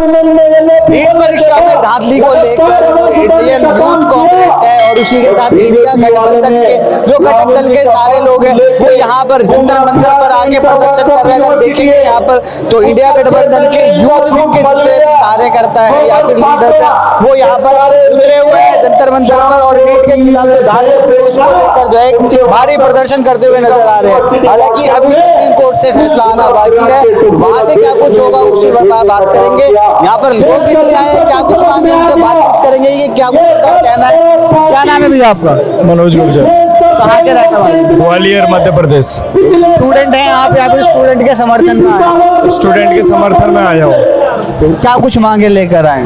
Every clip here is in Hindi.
नीट परीक्षा में धांधली को लेकर जो इंडियन यूथ कांग्रेस है और उसी के साथ इंडिया गठबंधन के जो घटक दल के सारे लोग हैं वो यहाँ पर जंतर मंतर पर आगे प्रदर्शन कर रहे हैं। अगर देखेंगे यहाँ पर तो इंडिया गठबंधन के यूथ विंग के जितने कार्यकर्ता है या फिर लीडर है वो यहाँ पर उतरे हुए हैं जंतर मंतर पर और नीट के खिलाफ जो धांधली उसको लेकर जो है भारी प्रदर्शन करते हुए नजर आ रहे हैं। हालांकि अभी सुप्रीम कोर्ट से फैसला आना बाकी है, वहां से क्या कुछ होगा उसकी बात करेंगे। यहाँ पर लोग किस लिए आए हैं, क्या कुछ मांगे, उनसे बातचीत करेंगे ये क्या कुछ उनका कहना है। क्या नाम है भैया आपका? मनोज गुर्जर, कहाँ के रहने वाले? ग्वालियर मध्य प्रदेश। स्टूडेंट हैं आप यहाँ पे, स्टूडेंट के समर्थन में आए? स्टूडेंट के समर्थन में आया हूँ। क्या कुछ मांगे लेकर आए?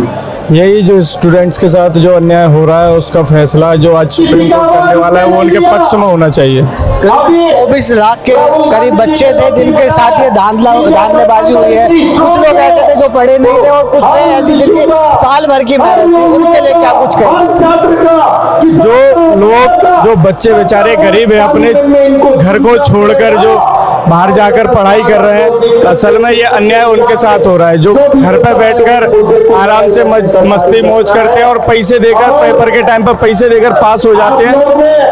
यही जो स्टूडेंट्स के साथ जो अन्याय हो रहा है उसका फैसला जो आज सुप्रीम कोर्ट करने वाला है वो उनके पक्ष में होना चाहिए। 24 लाख के करीब बच्चे थे जिनके साथ ये धांधलेबाजी हुई है। कुछ लोग ऐसे थे जो पढ़े नहीं थे और कुछ थे ऐसी जिनकी साल भर की मेहनत थी, उनके लिए क्या कुछ करें? जो बच्चे बेचारे गरीब हैं अपने घर को छोड़कर जो बाहर जाकर पढ़ाई कर रहे हैं, असल में ये अन्याय उनके साथ हो रहा है। जो घर पर बैठकर आराम से मस्ती मौज करते हैं और पैसे देकर पेपर के टाइम पर पैसे देकर पास हो जाते हैं,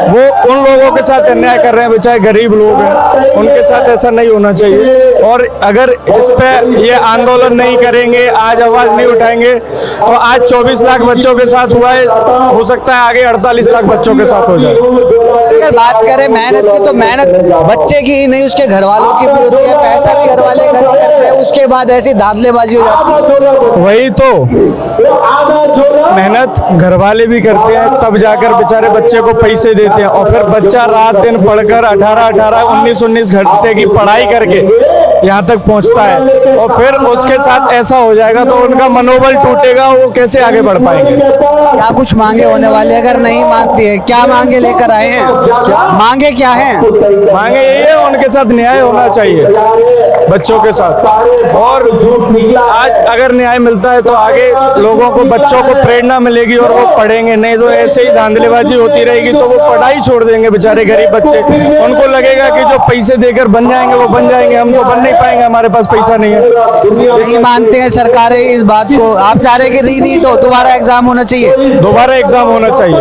वो उन लोगों के साथ अन्याय कर रहे हैं। बेचारे गरीब लोग हैं, उनके साथ ऐसा नहीं होना चाहिए। और अगर इस पे ये आंदोलन नहीं करेंगे, आज आवाज नहीं उठाएंगे तो आज 24 लाख बच्चों के साथ हुआ है, हो सकता है आगे 48 लाख बच्चों के साथ हो जाए। अगर बात करें मेहनत की तो मेहनत बच्चे की ही नहीं उसके घर वालों की भी होती है, पैसा भी घर वाले खर्च करते हैं, उसके बाद ऐसी धांधलेबाजी हो जाती है। वही तो मेहनत घर वाले भी करते हैं, तब जाकर बेचारे बच्चे को पैसे देते हैं और फिर बच्चा रात दिन पढ़कर 19 घंटे की पढ़ाई करके यहाँ तक पहुँचता है और फिर उसके साथ ऐसा हो जाएगा तो उनका मनोबल टूटेगा, वो कैसे आगे बढ़ पाएंगे। क्या कुछ मांगे होने वाले अगर नहीं मानती है, क्या मांगे लेकर आए हैं? मांगे क्या है? मांगे यही है उनके साथ न्याय होना चाहिए बच्चों के साथ। और आज अगर न्याय मिलता है तो आगे लोगों को, बच्चों को प्रेरणा मिलेगी और वो पढ़ेंगे, नहीं तो ऐसे ही धांधलेबाजी होती रहेगी तो वो पढ़ाई छोड़ देंगे बेचारे गरीब बच्चे। उनको लगेगा कि जो पैसे देकर बन जाएंगे वो बन जाएंगे, हम तो बन नहीं पाएंगे, हमारे पास पैसा नहीं है। नहीं मानते हैं सरकारें इस बात को? आप चाह रहे कि रीनीट हो, दोबारा एग्जाम होना चाहिए? दोबारा एग्जाम होना चाहिए।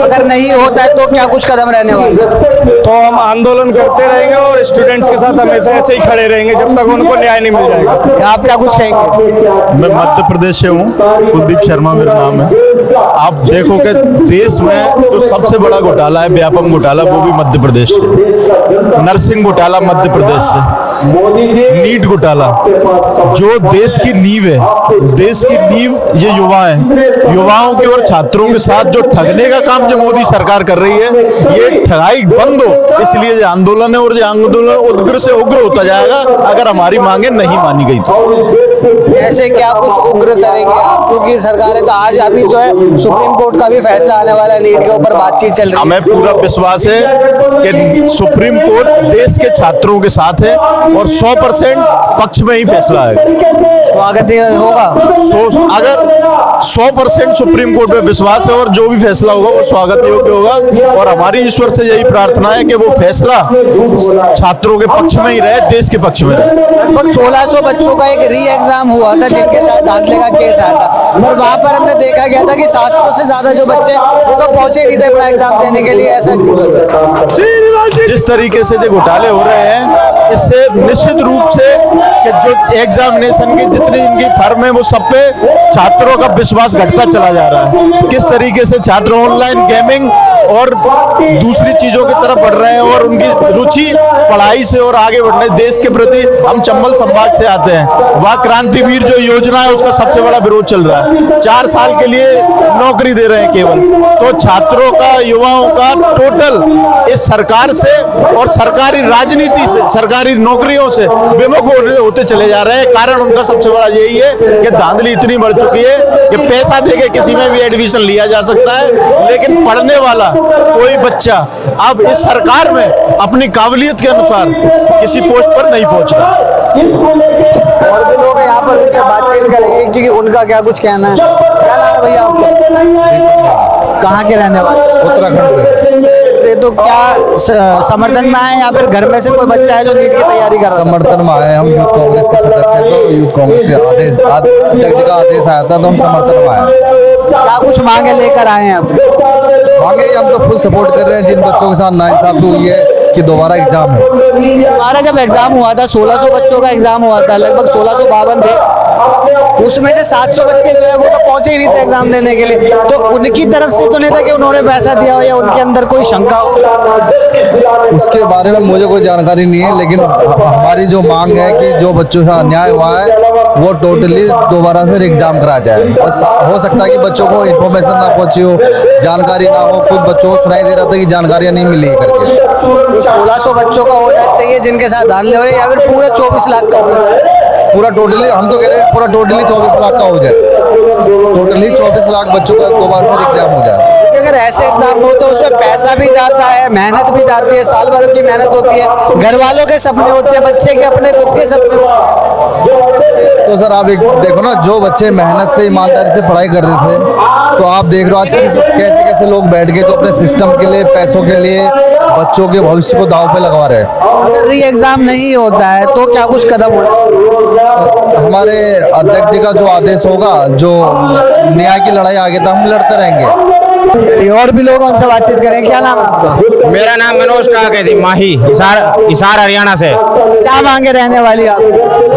अगर नहीं होता है तो क्या कुछ कदम रहने वाले? तो हम आंदोलन करते रहेंगे और स्टूडेंट्स के साथ हमेशा ऐसे ही खड़े रहेंगे जब तक उनको न्याय नहीं मिल जाएगा। आप क्या कुछ कहेंगे? मैं मध्य प्रदेश से हूँ, कुलदीप शर्मा मेरा नाम है। आप देखो कि देश में जो सबसे बड़ा घोटाला है, व्यापम घोटाला, वो भी मध्य प्रदेश से। नर्सिंग घोटाला मध्य प्रदेश से। नीट घोटाला, जो देश की नींव है, देश की नींव ये युवा है। युवाओं के और छात्रों के साथ जो ठगने का काम जो मोदी सरकार कर रही है, ये ठगाई बंद हो, इसलिए ये आंदोलन है और ये आंदोलन उग्र से उग्र होता जाएगा अगर हमारी मांगे नहीं मानी गई तो। ऐसे क्या कुछ उग्र करेंगे आप, क्योंकि सरकारें तो आज अभी जो है सुप्रीम कोर्ट का भी फैसला आने वाला है, नीट के ऊपर बातचीत चल रही है। हमें पूरा विश्वास है कि सुप्रीम कोर्ट देश के छात्रों के साथ है और 100% पक्ष में ही फैसला है। स्वागत होगा। अगर 100% सुप्रीम कोर्ट में विश्वास है और जो भी फैसला होगा वो स्वागत योग्य होगा और हमारी ईश्वर से यही प्रार्थना है कि वो फैसला छात्रों के पक्ष में ही रहे, देश के पक्ष में रहे। लगभग 1600 बच्चों का एक री एग्जाम हुआ था जिनके साथ धांधले का केस आया था और वहाँ पर हमने देखा गया था कि 700 से ज्यादा जो बच्चे वो तो पहुंचे नहीं थे अपना एग्जाम देने के लिए। ऐसा जिस तरीके से जो घोटाले हो रहे हैं, इससे निश्चित रूप से कि जो एग्जामिनेशन की जितनी इनकी फर्म है वो सब पे छात्रों का विश्वास घटता चला जा रहा है। किस तरीके से छात्र ऑनलाइन गेमिंग और दूसरी चीजों की तरफ बढ़ रहे हैं और उनकी रुचि पढ़ाई से और आगे बढ़ने देश के प्रति। हम चंबल संभाग से आते हैं, वह क्रांतिवीर जो योजना है उसका सबसे बड़ा विरोध चल रहा है। 4 साल के लिए नौकरी दे रहे हैं केवल, तो छात्रों का, युवाओं का टोटल इस सरकार से और सरकारी राजनीति से, सरकारी नौकरियों से विमुख होते चले जा रहे हैं। कारण उनका सबसे बड़ा यही है कि धांधली इतनी बढ़ चुकी है कि पैसा देके किसी में भी एडमिशन लिया जा सकता है, लेकिन पढ़ने वाला कोई बच्चा अब इस सरकार में अपनी काबिलियत के अनुसार किसी पोस्ट पर नहीं पहुंच रहा। और भी लोग यहाँ पर इनसे बातचीत करेंगे क्योंकि उनका क्या कुछ कहना है। क्या नाम है भैया आपका? कहाँ के रहने वाले? उत्तराखंड से। तो क्या समर्थन में आए या फिर घर में से कोई बच्चा है जो नीट की तैयारी कर रहा है? समर्थन में आए। हम यूथ कांग्रेस के सदस्य हैं, तो यूथ कांग्रेस से अध्यक्ष जी का आदेश आया था, तो हम समर्थन में आए। क्या कुछ मांगे लेकर आए हैं आप? मांगे हम तो फुल सपोर्ट कर रहे हैं जिन बच्चों के साथ नाइंसाफी हुई है कि दोबारा एग्जाम हो। हमारा जब एग्जाम हुआ था 1600 बच्चों का एग्जाम हुआ था, लगभग 1652 थे, उसमें से 700 बच्चे जो है वो तो पहुंचे ही नहीं थे एग्जाम देने के लिए। तो उनकी तरफ से तो नहीं था कि उन्होंने पैसा दिया हो या उनके अंदर कोई शंका हो? उसके बारे में मुझे कोई जानकारी नहीं है, लेकिन हमारी जो मांग है कि जो बच्चों से अन्याय हुआ है वो टोटली दोबारा से एग्जाम कराया जाए। बस हो सकता है कि बच्चों को इन्फॉर्मेशन ना पहुंची हो, जानकारी ना हो, कुछ बच्चों को सुनाई दे रहा था कि जानकारियां नहीं मिली करके। 1600 बच्चों का होना चाहिए जिनके साथ धांधले हुए, या फिर पूरे 24 लाख का होगा? पूरा टोटली, हम तो कह रहे हैं पूरा टोटली 24 लाख का हो जाए। टोटली 24 लाख बच्चों का दोबारा फिर एग्जाम हो जाए। अगर ऐसे एग्जाम हो तो उसमें पैसा भी जाता है, मेहनत भी जाती है, साल भर की मेहनत होती है, घर वालों के सपने होते हैं, बच्चे के अपने खुद के सपने होते हैं। तो सर आप एक देखो ना, जो बच्चे मेहनत से ईमानदारी से पढ़ाई कर रहे थे, तो आप देख रहे हो आज कैसे कैसे लोग बैठ गए तो अपने सिस्टम के लिए, पैसों के लिए बच्चों के भविष्य को दांव पे लगवा रहे हैं। अगर री एग्जाम नहीं होता है तो क्या कुछ कदम होगा? हमारे अध्यक्ष जी का जो आदेश होगा, जो न्याय की लड़ाई आगे तक हम लड़ते रहेंगे। और भी लोग उनसे बातचीत करें। क्या नाम है आपका? मेरा नाम मनोज ठाक है जी, माही, हिसार हरियाणा से। क्या मांगे रहने वाली आप?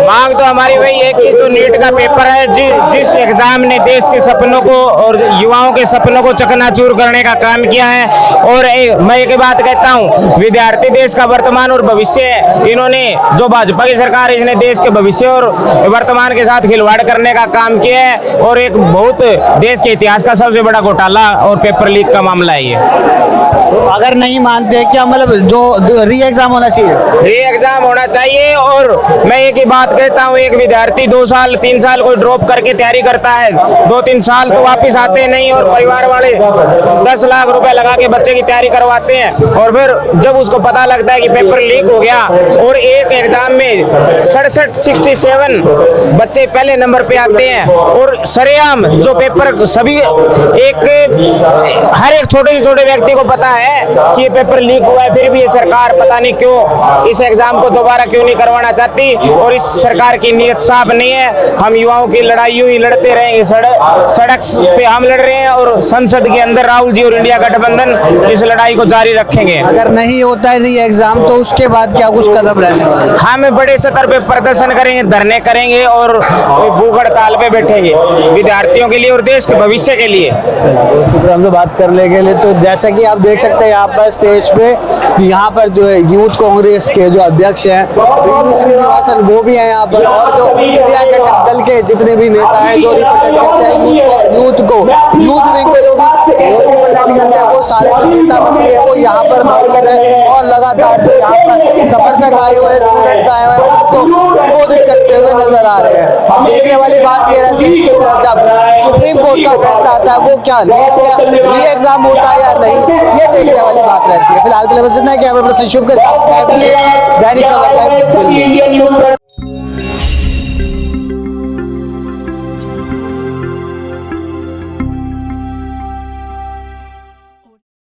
मांग तो हमारी वही है कि जो नीट का पेपर है, जिस एग्जाम ने देश के सपनों को और युवाओं के सपनों को चकनाचूर करने का काम किया है, और मैं एक बात कहता हूँ, विद्यार्थी देश का वर्तमान और भविष्य है। इन्होंने जो भाजपा की सरकार है, इसने देश के भविष्य और वर्तमान के साथ खिलवाड़ करने का काम किया है, और एक बहुत देश के इतिहास का सबसे बड़ा घोटाला और पेपर लीक का मामला है ये। अगर नहीं मानते क्या मतलब जो री एग्जाम होना चाहिए? री एग्जाम होना चाहिए। और मैं एक ही बात कहता हूँ, एक विद्यार्थी 2 साल 3 साल कोई ड्रॉप करके तैयारी करता है, 2-3 साल तो वापिस आते नहीं, और परिवार वाले 10 लाख रुपए लगा के बच्चे की तैयारी करवाते हैं, और फिर जब उसको पता लगता है कि पेपर लीक हो गया और एक एग्जाम में 67 बच्चे पहले नंबर पे आते हैं, और सरेआम जो पेपर सभी हर एक छोटे से छोटे व्यक्ति को पता है कि ये पेपर लीक हुआ है, फिर भी ये सरकार पता नहीं क्यों इस एग्जाम को दोबारा क्यों नहीं करवाना चाहती। और इस सरकार की नीयत साफ नहीं है। हम युवाओं की लड़ाई यूं ही लड़ते रहेंगे, सड़क पे हम लड़ रहे हैं, और संसद के अंदर राहुल जी और इंडिया गठबंधन इस लड़ाई को जारी रखेंगे। अगर नहीं होता है री एग्जाम तो उसके बाद क्या कुछ कदम रहने वाले? हम बड़े स्तर पे प्रदर्शन करेंगे, धरने करेंगे, और भूख हड़ताल पे बैठेंगे विद्यार्थियों के लिए और देश के भविष्य के लिए। हमसे बात करने के लिए, तो जैसा कि आप देख सकते हैं यहाँ पर स्टेज पे, यहाँ पर जो है यूथ कांग्रेस के जो अध्यक्ष हैं श्रीनिवासन, वो भी हैं यहाँ पर, और जो इंडिया गठबंधन दल के जितने भी नेता हैं जो रिप्रेजेंट करते हैं यूथ विंग को जो भी रिप्रेजेंट करते हैं, वो सारे जो नेता मंत्री है वो यहाँ पर मौजूद है, और लगातार जो यहाँ पर समर्थक आए हुए, स्टूडेंट्स आए हुए, उनको संबोधित करते हुए नजर आ रहे हैं। अब देखने वाली बात ये रहती है कि जब सुप्रीम कोर्ट का फैसला आता है वो क्या री एग्जाम होता है या नहीं, ये देखने वाली बात रहती है। फिलहाल के लिए बस इतना है कि दैनिक खबर लाइव दिल्ली।